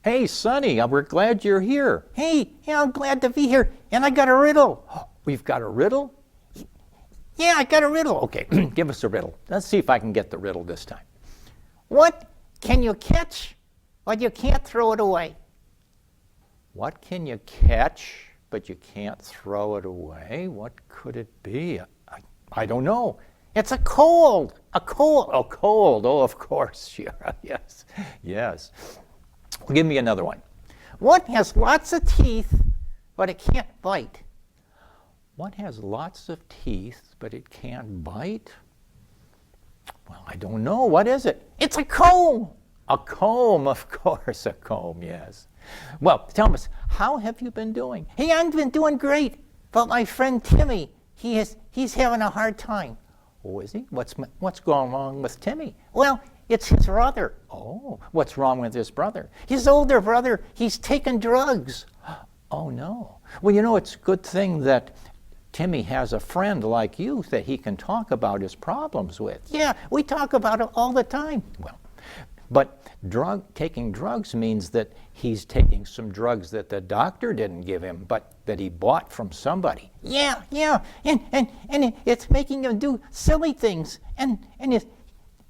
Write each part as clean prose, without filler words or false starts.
Hey, Sonny, we're glad you're here. Hey, yeah, I'm glad to be here. And I got a riddle. Oh, we've got a riddle? Yeah, I got a riddle. Okay, give us a riddle. Let's see if I can get the riddle this time. What can you catch, but you can't throw it away? What can you catch, but you can't throw it away? What could it be? I don't know. It's a cold. A cold. Oh, cold. Oh, of course. Yeah, yes. Yes. Give me another one. What has lots of teeth, but it can't bite? What has lots of teeth, but it can't bite? Well, I don't know. What is it? It's a comb. A comb, of course. A comb, yes. Well, tell us, how have you been doing? Hey, I've been doing great. But my friend Timmy, he's having a hard time. Oh, is he? What's going wrong with Timmy? Well, it's his brother. Oh, what's wrong with his brother? His older brother, he's taking drugs. Oh, no. Well, you know, it's a good thing that Timmy has a friend like you that he can talk about his problems with. Yeah, we talk about it all the time. Well, but taking drugs means that he's taking some drugs that the doctor didn't give him, but that he bought from somebody. Yeah, and it's making him do silly things. And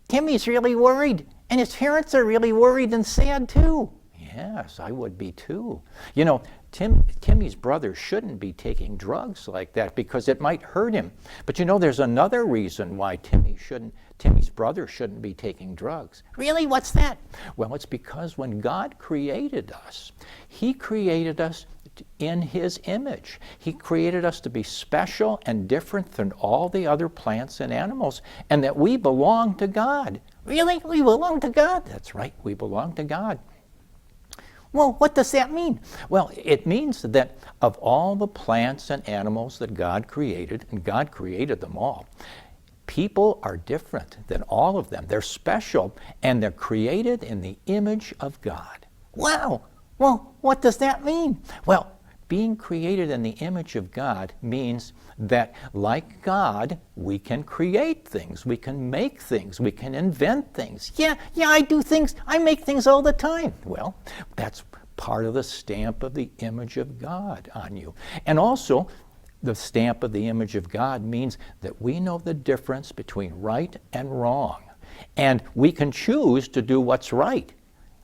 Timmy's really worried, and his parents are really worried and sad too. Yes, I would be too. You know, Timmy's brother shouldn't be taking drugs like that because it might hurt him. But you know, there's another reason why Timmy's brother shouldn't be taking drugs. Really? What's that? Well, it's because when God created us, He created us in His image. He created us to be special and different than all the other plants and animals, and that we belong to God. Really? We belong to God? That's right, we belong to God. Well, what does that mean? Well, it means that of all the plants and animals that God created, and God created them all, people are different than all of them. They're special, and they're created in the image of God. Wow! Well, what does that mean? Well, being created in the image of God means that, like God, we can create things, we can make things, we can invent things. Yeah, I do things, I make things all the time. Well, that's part of the stamp of the image of God on you. And also, the stamp of the image of God means that we know the difference between right and wrong. And we can choose to do what's right.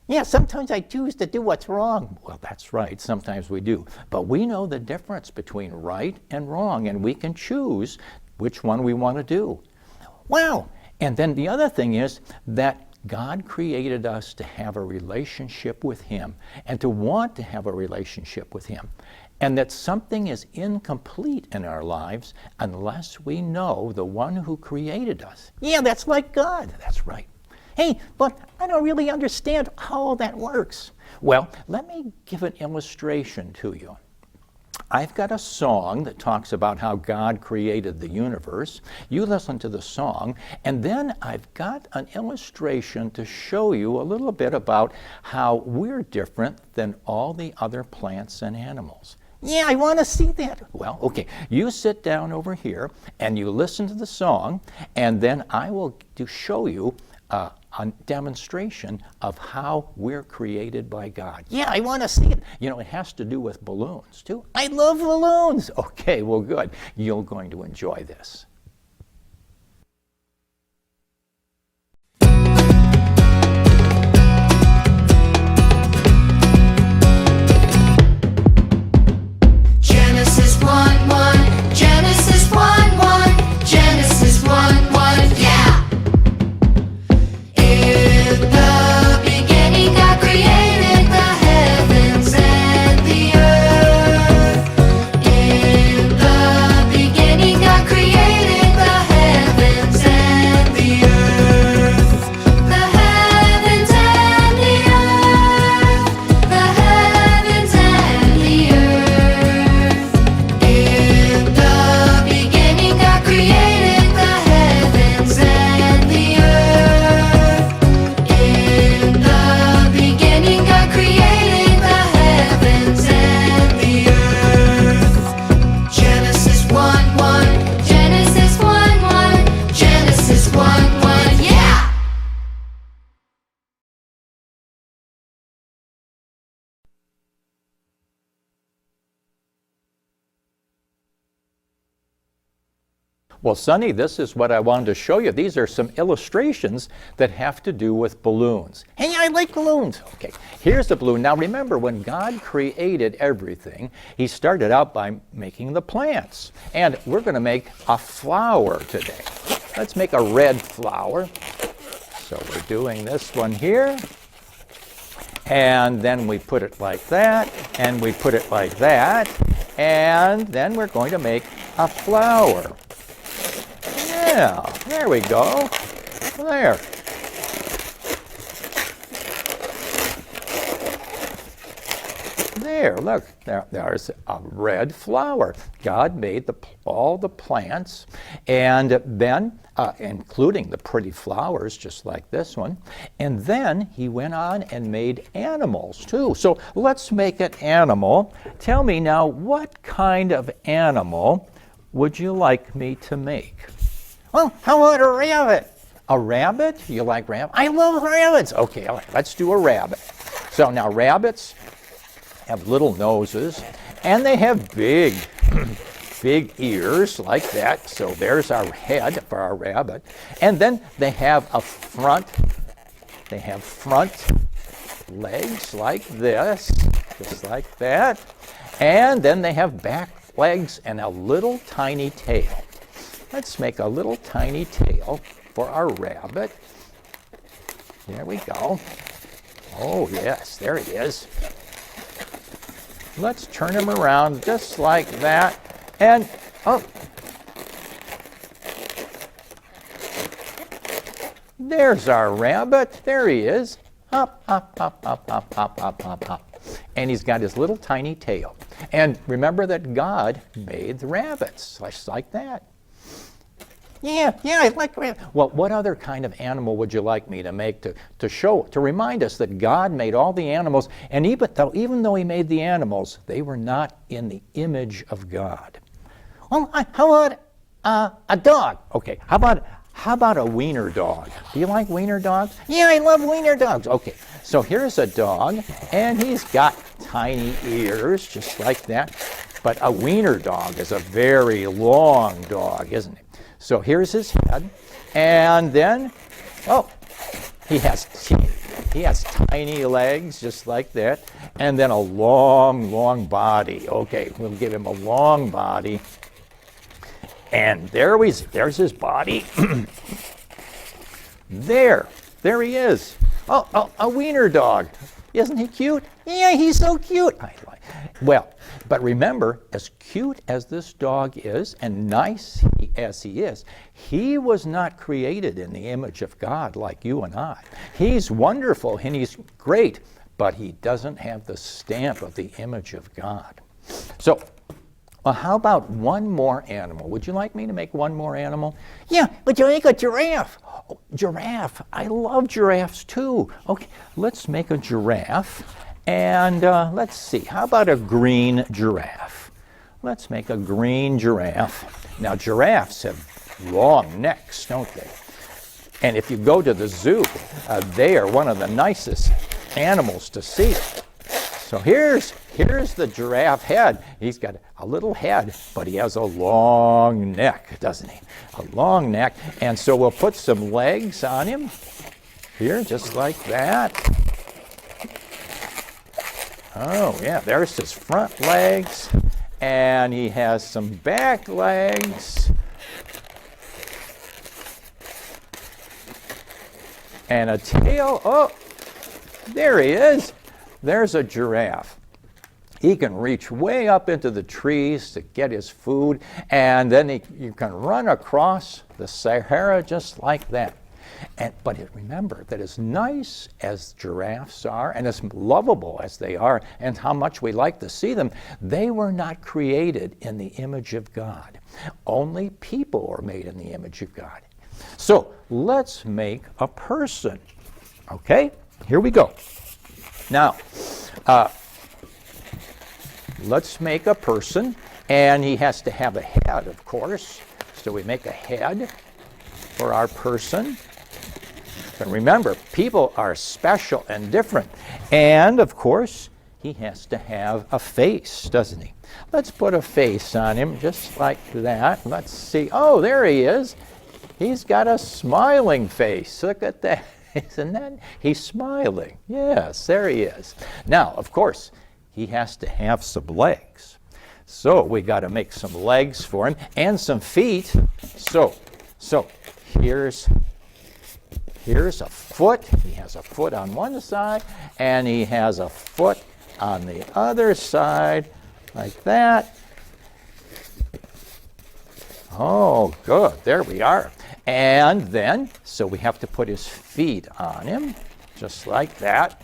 Yeah, sometimes I choose to do what's wrong. Well, that's right, sometimes we do. But we know the difference between right and wrong, and we can choose which one we want to do. Wow! And then the other thing is that God created us to have a relationship with Him, and to want to have a relationship with Him. And that something is incomplete in our lives unless we know the one who created us. Yeah, that's like God. That's right. Hey, but I don't really understand how all that works. Well, let me give an illustration to you. I've got a song that talks about how God created the universe. You listen to the song, and then I've got an illustration to show you a little bit about how we're different than all the other plants and animals. Yeah, I want to see that. Well, okay, you sit down over here and you listen to the song, and then I will show you a demonstration of how we're created by God. Yeah, I want to see it. You know, it has to do with balloons, too. I love balloons. Okay, well, good. You're going to enjoy this. Genesis 1:1, Genesis 1:1, Genesis 1:1, yeah. In the beginning God created the heavens and the earth. In the beginning God created Well, Sonny, this is what I wanted to show you. These are some illustrations that have to do with balloons. Hey, I like balloons. Okay, here's a balloon. Now remember, when God created everything, he started out by making the plants. And we're going to make a flower today. Let's make a red flower. So we're doing this one here. And then we put it like that, and we put it like that. And then we're going to make a flower. Yeah, there we go. There. There, look, there's a red flower. God made all the plants, and then, including the pretty flowers, just like this one, and then he went on and made animals too. So let's make an animal. Tell me now, what kind of animal would you like me to make? Well, how about a rabbit? A rabbit? You like rabbit? I love rabbits. Okay, all right, let's do a rabbit. So now rabbits have little noses, and they have big, big ears like that. So there's our head for our rabbit. And then they have front legs like this, just like that. And then they have back legs and a little tiny tail. Let's make a little tiny tail for our rabbit. There we go. Oh yes, there he is. Let's turn him around just like that. And, oh, there's our rabbit. There he is. Hop, hop, hop, hop, hop, hop, hop, hop, hop. And he's got his little tiny tail. And remember that God made the rabbits, just like that. Yeah, I like rabbits. Well, what other kind of animal would you like me to make to remind us that God made all the animals, and even though he made the animals, they were not in the image of God? Well, how about a dog? Okay, how about a wiener dog? Do you like wiener dogs? Yeah, I love wiener dogs. Okay, so here's a dog, and he's got tiny ears, just like that. But a wiener dog is a very long dog, isn't it? So here's his head, and then, oh, he has tiny legs, just like that, and then a long, long body. Okay, we'll give him a long body. And there's his body. There he is. Oh, a wiener dog. Isn't he cute? Yeah, he's so cute. Well, but remember, as cute as this dog is, and nice as he is, he was not created in the image of God like you and I. He's wonderful and he's great, but he doesn't have the stamp of the image of God. So, well, how about one more animal? Would you like me to make one more animal? Yeah, but you make a giraffe. Oh, giraffe. I love giraffes too. Okay, let's make a giraffe. And let's see, how about a green giraffe? Let's make a green giraffe. Now, giraffes have long necks, don't they? And if you go to the zoo, they are one of the nicest animals to see. So here's the giraffe head. He's got a little head, but he has a long neck, doesn't he? A long neck. And so we'll put some legs on him here, just like that. Oh, yeah, there's his front legs, and he has some back legs, and a tail. Oh, there he is. There's a giraffe. He can reach way up into the trees to get his food, and then you can run across the Sahara just like that. But remember that as nice as giraffes are and as lovable as they are and how much we like to see them, they were not created in the image of God. Only people are made in the image of God. So let's make a person. Okay, here we go. Now, let's make a person, and he has to have a head, of course. So we make a head for our person. But remember, people are special and different. And, of course, he has to have a face, doesn't he? Let's put a face on him just like that. Let's see. Oh, there he is. He's got a smiling face. Look at that. Isn't that? He's smiling. Yes, there he is. Now, of course, he has to have some legs. So we got to make some legs for him and some feet. So here's a foot. He has a foot on one side, and he has a foot on the other side, like that. Oh, good. There we are. And then, so we have to put his feet on him, just like that.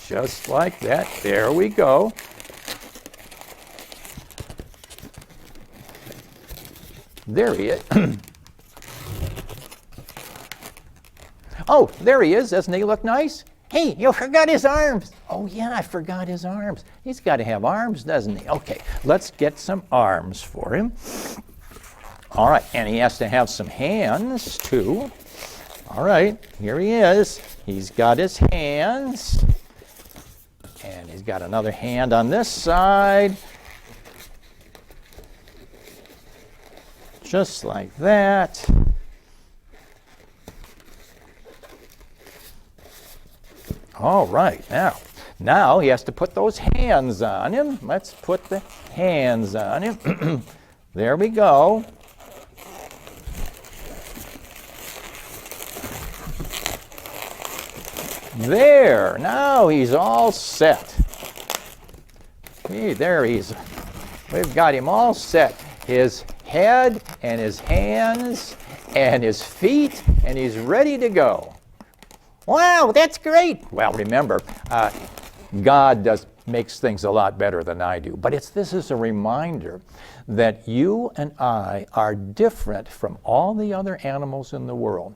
Just like that. There we go. There he is. Oh, there he is. Doesn't he look nice? Hey, you forgot his arms. Oh, yeah, I forgot his arms. He's got to have arms, doesn't he? Okay, let's get some arms for him. All right, and he has to have some hands, too. All right, here he is. He's got his hands. And he's got another hand on this side. Just like that. All right, now he has to put those hands on him. Let's put the hands on him. There we go. There, now he's all set. We've got him all set. His head and his hands and his feet, and he's ready to go. Wow, that's great. Well, remember, God makes things a lot better than I do. But this is a reminder that you and I are different from all the other animals in the world.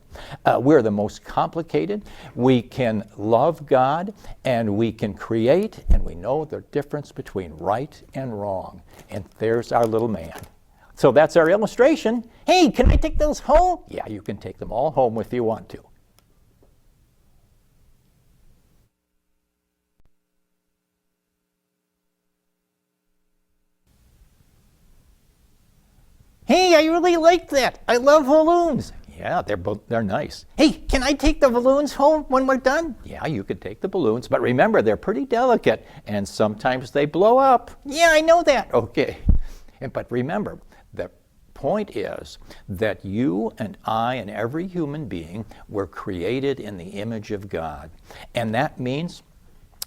We're the most complicated. We can love God, and we can create, and we know the difference between right and wrong. And there's our little man. So that's our illustration. Hey, can I take those home? Yeah, you can take them all home if you want to. Hey, I really like that. I love balloons. Yeah, they're nice. Hey, can I take the balloons home when we're done? Yeah, you could take the balloons, but remember, they're pretty delicate, and sometimes they blow up. Yeah, I know that. Okay, but remember, the point is that you and I and every human being were created in the image of God, and that means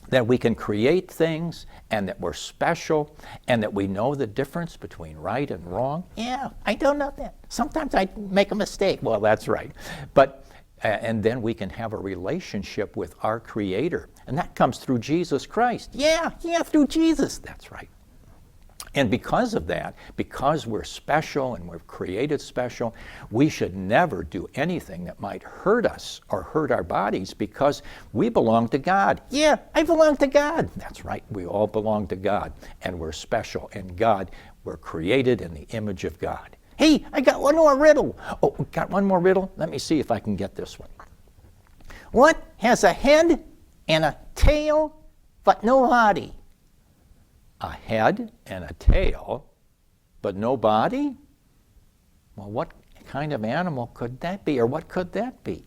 that we can create things, and that we're special, and that we know the difference between right and wrong. Yeah, I don't know that. Sometimes I make a mistake. Well, that's right. But and then we can have a relationship with our Creator, and that comes through Jesus Christ. Yeah, through Jesus. That's right. And because of that, because we're special and we're created special, we should never do anything that might hurt us or hurt our bodies, because we belong to God. Yeah, I belong to God. That's right. We all belong to God, and we're special. And God, we're created in the image of God. Hey, I got one more riddle. Oh, got one more riddle? Let me see if I can get this one. What has a head and a tail but no body? A head and a tail, but no body? Well, what kind of animal could that be, or what could that be?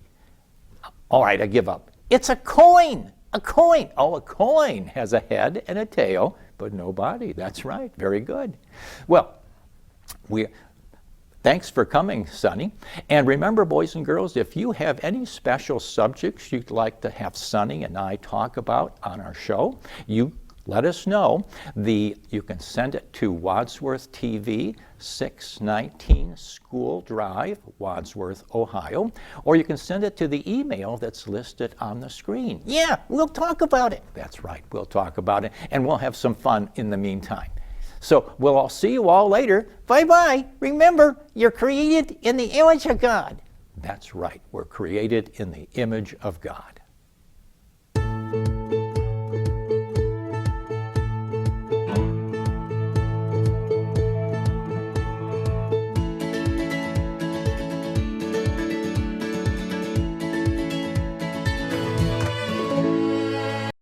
All right, I give up. It's a coin. A coin. Oh, a coin has a head and a tail, but no body. That's right. Very good. Well, thanks for coming, Sonny. And remember, boys and girls, if you have any special subjects you'd like to have Sonny and I talk about on our show, you let us know. You can send it to Wadsworth TV, 619 School Drive, Wadsworth, Ohio, or you can send it to the email that's listed on the screen. Yeah, we'll talk about it. That's right, we'll talk about it, and we'll have some fun in the meantime. So we'll see you all later. Bye-bye. Remember, you're created in the image of God. That's right, we're created in the image of God.